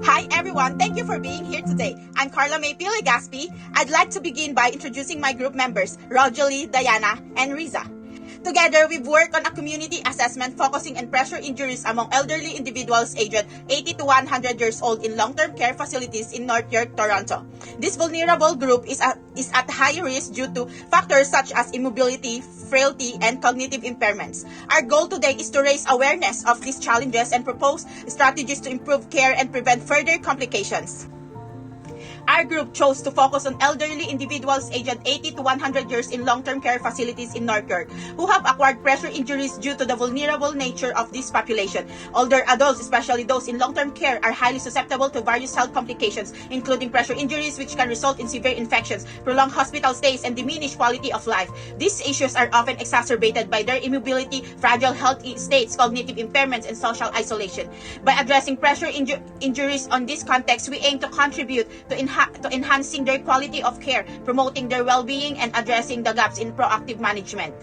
Hi everyone, thank you for being here today. I'm Carla May Piligaspi. I'd like to begin by introducing my group members, Rojalie, Diana, and Riza. Together, we've worked on a community assessment focusing on pressure injuries among elderly individuals aged 80 to 100 years old in long-term care facilities in North York, Toronto. This vulnerable group is at high risk due to factors such as immobility, frailty, and cognitive impairments. Our goal today is to raise awareness of these challenges and propose strategies to improve care and prevent further complications. Our group chose to focus on elderly individuals aged 80 to 100 years in long-term care facilities in North York who have acquired pressure injuries due to the vulnerable nature of this population. Older adults, especially those in long-term care, are highly susceptible to various health complications, including pressure injuries which can result in severe infections, prolonged hospital stays, and diminished quality of life. These issues are often exacerbated by their immobility, fragile health states, cognitive impairments, and social isolation. By addressing pressure injuries on this context, we aim to contribute to enhancing their quality of care, promoting their well-being, and addressing the gaps in proactive management.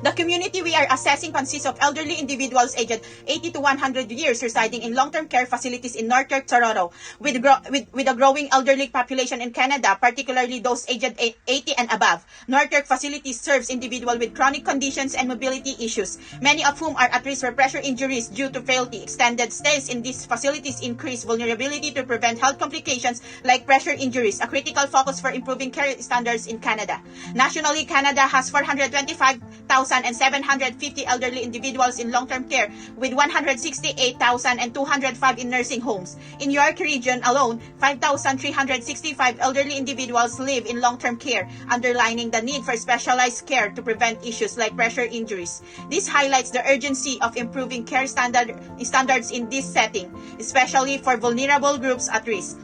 The community we are assessing consists of elderly individuals aged 80 to 100 years residing in long-term care facilities in North York, Toronto, with a growing elderly population in Canada, particularly those aged 80 and above. North York facilities serves individuals with chronic conditions and mobility issues, many of whom are at risk for pressure injuries due to frailty. Extended stays in these facilities increase vulnerability to prevent health complications like pressure injuries, a critical focus for improving care standards in Canada. Nationally, Canada has 425,750 elderly individuals in long-term care, with 168,205 in nursing homes. In York Region alone, 5,365 elderly individuals live in long-term care, underlining the need for specialized care to prevent issues like pressure injuries. This highlights the urgency of improving care standards in this setting, especially for vulnerable groups at risk.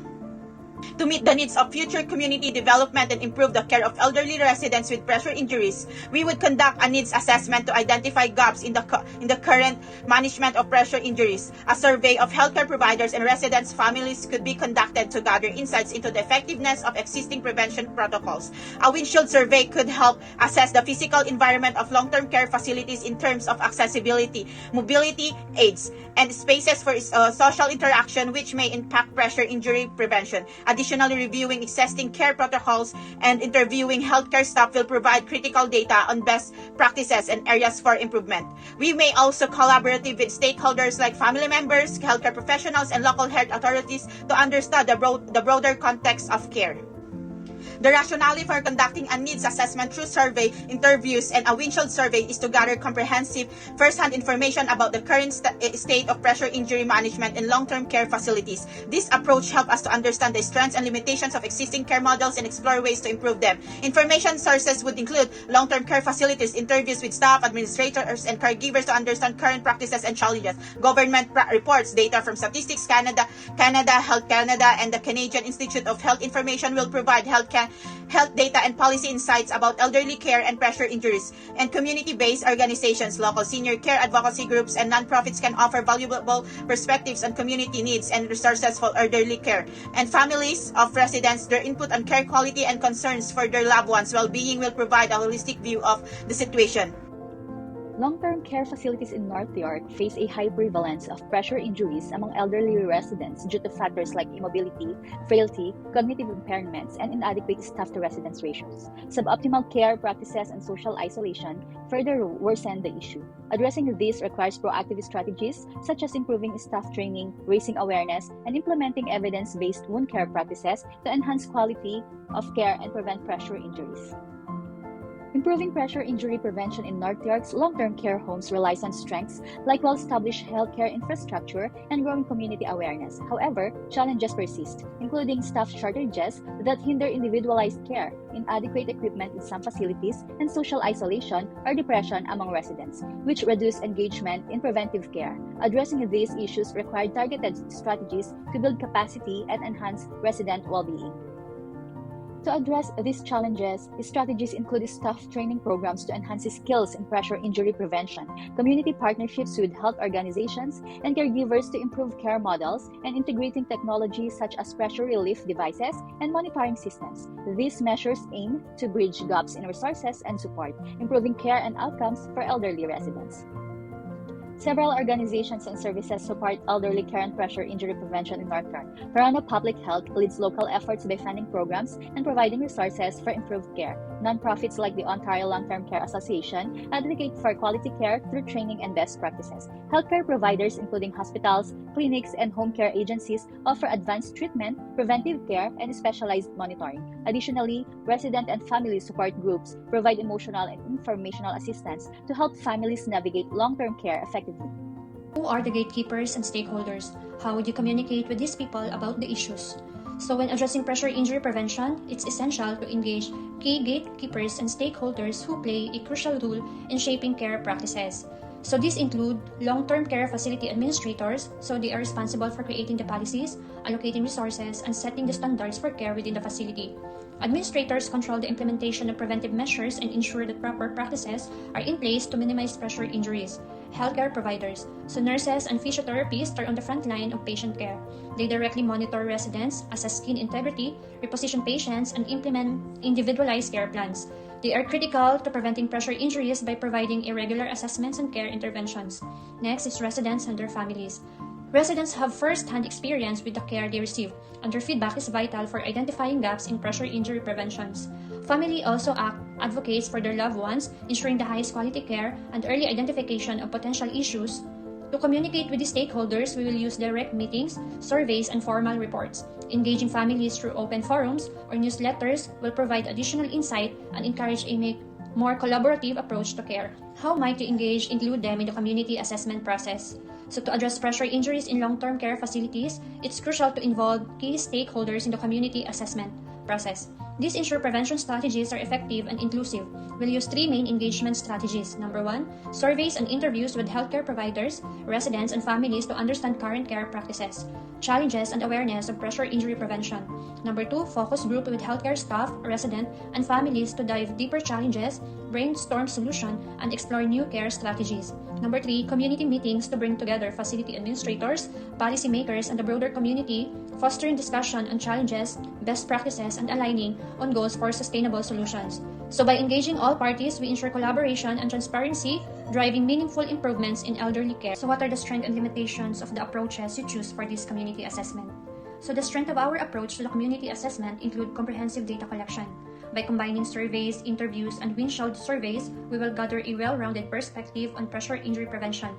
To meet the needs of future community development and improve the care of elderly residents with pressure injuries, we would conduct a needs assessment to identify gaps in the current management of pressure injuries. A survey of healthcare providers and residents' families could be conducted to gather insights into the effectiveness of existing prevention protocols. A windshield survey could help assess the physical environment of long-term care facilities in terms of accessibility, mobility, aids, and spaces for social interaction which may impact pressure injury prevention. Additionally, reviewing existing care protocols and interviewing healthcare staff will provide critical data on best practices and areas for improvement. We may also collaborate with stakeholders like family members, healthcare professionals, and local health authorities to understand the broader context of care. The rationale for conducting a needs assessment through survey, interviews, and a windshield survey is to gather comprehensive, first-hand information about the current state of pressure injury management in long-term care facilities. This approach helps us to understand the strengths and limitations of existing care models and explore ways to improve them. Information sources would include long-term care facilities, interviews with staff, administrators, and caregivers to understand current practices and challenges, government reports, data from Statistics Canada, Health Canada, and the Canadian Institute of Health Information will provide health data and policy insights about elderly care and pressure injuries, and community-based organizations, local senior care advocacy groups, and nonprofits can offer valuable perspectives on community needs and resources for elderly care. And families of residents, their input on care quality and concerns for their loved ones' well-being will provide a holistic view of the situation. Long-term care facilities in North York face a high prevalence of pressure injuries among elderly residents due to factors like immobility, frailty, cognitive impairments, and inadequate staff-to-residents ratios. Suboptimal care practices and social isolation further worsen the issue. Addressing this requires proactive strategies such as improving staff training, raising awareness, and implementing evidence-based wound care practices to enhance quality of care and prevent pressure injuries. Improving pressure injury prevention in North York's long-term care homes relies on strengths like well-established healthcare infrastructure and growing community awareness. However, challenges persist, including staff shortages that hinder individualized care, inadequate equipment in some facilities, and social isolation or depression among residents, which reduce engagement in preventive care. Addressing these issues require targeted strategies to build capacity and enhance resident well-being. To address these challenges, strategies include staff training programs to enhance skills in pressure injury prevention, community partnerships with health organizations and caregivers to improve care models, and integrating technologies such as pressure relief devices and monitoring systems. These measures aim to bridge gaps in resources and support, improving care and outcomes for elderly residents. Several organizations and services support elderly care and pressure injury prevention in North York. Toronto Public Health leads local efforts by funding programs and providing resources for improved care. Nonprofits like the Ontario Long-Term Care Association advocate for quality care through training and best practices. Healthcare providers, including hospitals, clinics, and home care agencies, offer advanced treatment, preventive care, and specialized monitoring. Additionally, resident and family support groups provide emotional and informational assistance to help families navigate long-term care effectively. Who are the gatekeepers and stakeholders? How would you communicate with these people about the issues? So when addressing pressure injury prevention, it's essential to engage key gatekeepers and stakeholders who play a crucial role in shaping care practices. So these include long-term care facility administrators, so they are responsible for creating the policies, allocating resources, and setting the standards for care within the facility. Administrators control the implementation of preventive measures and ensure that proper practices are in place to minimize pressure injuries. Healthcare providers, so nurses and physiotherapists are on the front line of patient care. They directly monitor residents, assess skin integrity, reposition patients, and implement individualized care plans. They are critical to preventing pressure injuries by providing irregular assessments and care interventions. Next is residents and their families. Residents have first-hand experience with the care they receive, and their feedback is vital for identifying gaps in pressure injury preventions. Family also advocates for their loved ones, ensuring the highest quality care and early identification of potential issues. To communicate with the stakeholders, we will use direct meetings, surveys, and formal reports. Engaging families through open forums or newsletters will provide additional insight and encourage a more collaborative approach to care. How might you include them in the community assessment process? So to address pressure injuries in long-term care facilities, it's crucial to involve key stakeholders in the community assessment process. These ensure prevention strategies are effective and inclusive. We'll use 3 main engagement strategies. Number 1, surveys and interviews with healthcare providers, residents, and families to understand current care practices, challenges, and awareness of pressure injury prevention. Number 2, focus group with healthcare staff, resident, and families to dive deeper challenges, brainstorm solutions, and explore new care strategies. Number 3, community meetings to bring together facility administrators, policymakers, and the broader community, fostering discussion on challenges, best practices, and aligning on goals for sustainable solutions. So by engaging all parties, we ensure collaboration and transparency, driving meaningful improvements in elderly care. So what are the strengths and limitations of the approaches you choose for this community assessment? So the strength of our approach to the community assessment include comprehensive data collection. By combining surveys, interviews, and windshield surveys, we will gather a well-rounded perspective on pressure injury prevention.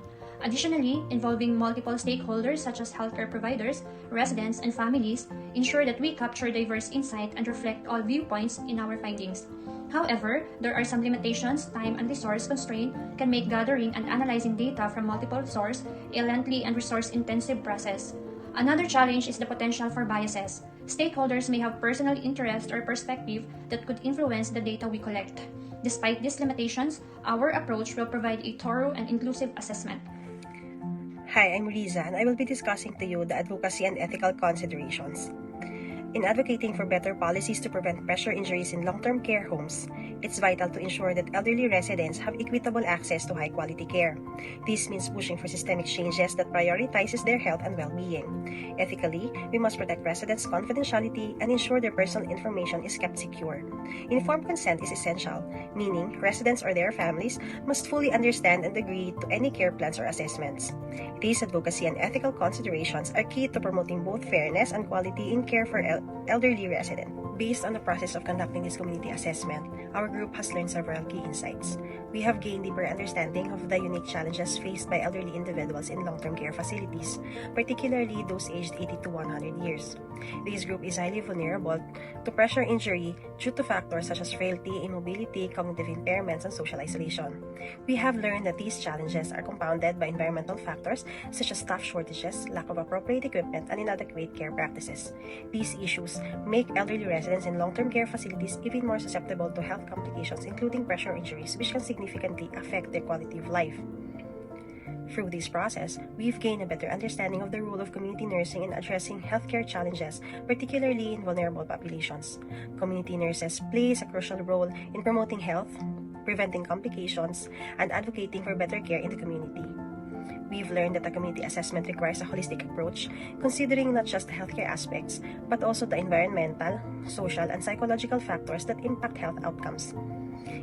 Additionally, involving multiple stakeholders such as healthcare providers, residents, and families ensure that we capture diverse insight and reflect all viewpoints in our findings. However, there are some limitations. Time and resource constraint can make gathering and analyzing data from multiple sources a lengthy and resource-intensive process. Another challenge is the potential for biases. Stakeholders may have personal interest or perspective that could influence the data we collect. Despite these limitations, our approach will provide a thorough and inclusive assessment. Hi, I'm Riza, and I will be discussing to you the advocacy and ethical considerations. In advocating for better policies to prevent pressure injuries in long-term care homes, it's vital to ensure that elderly residents have equitable access to high-quality care. This means pushing for systemic changes that prioritizes their health and well-being. Ethically, we must protect residents' confidentiality and ensure their personal information is kept secure. Informed consent is essential, meaning residents or their families must fully understand and agree to any care plans or assessments. These advocacy and ethical considerations are key to promoting both fairness and quality in care for elderly residents. Based on the process of conducting this community assessment, our group has learned several key insights. We have gained deeper understanding of the unique challenges faced by elderly individuals in long-term care facilities, particularly those aged 80 to 100 years. This group is highly vulnerable to pressure injury due to factors such as frailty, immobility, cognitive impairments, and social isolation. We have learned that these challenges are compounded by environmental factors such as staff shortages, lack of appropriate equipment, and inadequate care practices. These issues make elderly residents in long-term care facilities even more susceptible to health complications, including pressure injuries, which can significantly affect their quality of life. Through this process, we've gained a better understanding of the role of community nursing in addressing healthcare challenges, particularly in vulnerable populations. Community nurses play a crucial role in promoting health, preventing complications, and advocating for better care in the community. We've learned that the community assessment requires a holistic approach, considering not just the healthcare aspects, but also the environmental, social, and psychological factors that impact health outcomes.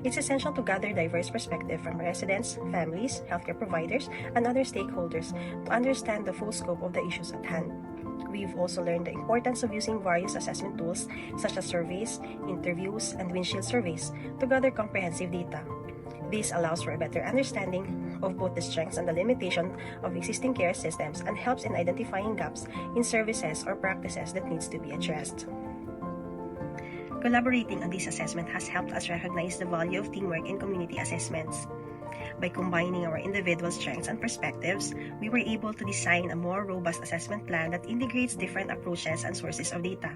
It's essential to gather diverse perspectives from residents, families, healthcare providers, and other stakeholders to understand the full scope of the issues at hand. We've also learned the importance of using various assessment tools such as surveys, interviews, and windshield surveys to gather comprehensive data. This allows for a better understanding of both the strengths and the limitation of existing care systems and helps in identifying gaps in services or practices that needs to be addressed. Collaborating on this assessment has helped us recognize the value of teamwork in community assessments. By combining our individual strengths and perspectives, we were able to design a more robust assessment plan that integrates different approaches and sources of data.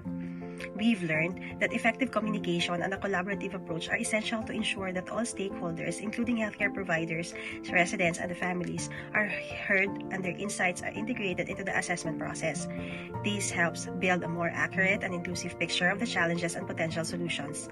We've learned that effective communication and a collaborative approach are essential to ensure that all stakeholders, including healthcare providers, residents, and the families, are heard and their insights are integrated into the assessment process. This helps build a more accurate and inclusive picture of the challenges and potential solutions.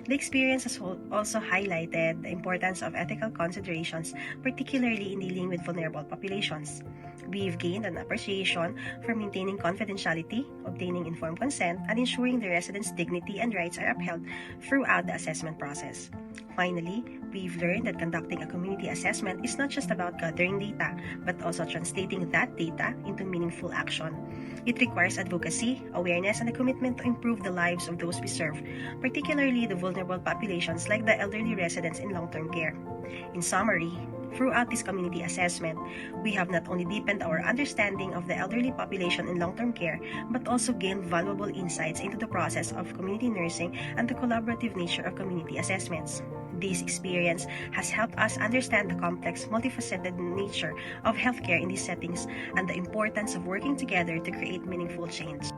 The experience has also highlighted the importance of ethical considerations, particularly in dealing with vulnerable populations. We've gained an appreciation for maintaining confidentiality, obtaining informed consent, and ensuring the residents' dignity and rights are upheld throughout the assessment process. Finally, we've learned that conducting a community assessment is not just about gathering data, but also translating that data into meaningful action. It requires advocacy, awareness, and a commitment to improve the lives of those we serve, particularly the vulnerable populations like the elderly residents in long-term care. In summary, throughout this community assessment, we have not only deepened our understanding of the elderly population in long-term care, but also gained valuable insights into the process of community nursing and the collaborative nature of community assessments. This experience has helped us understand the complex, multifaceted nature of healthcare in these settings and the importance of working together to create meaningful change.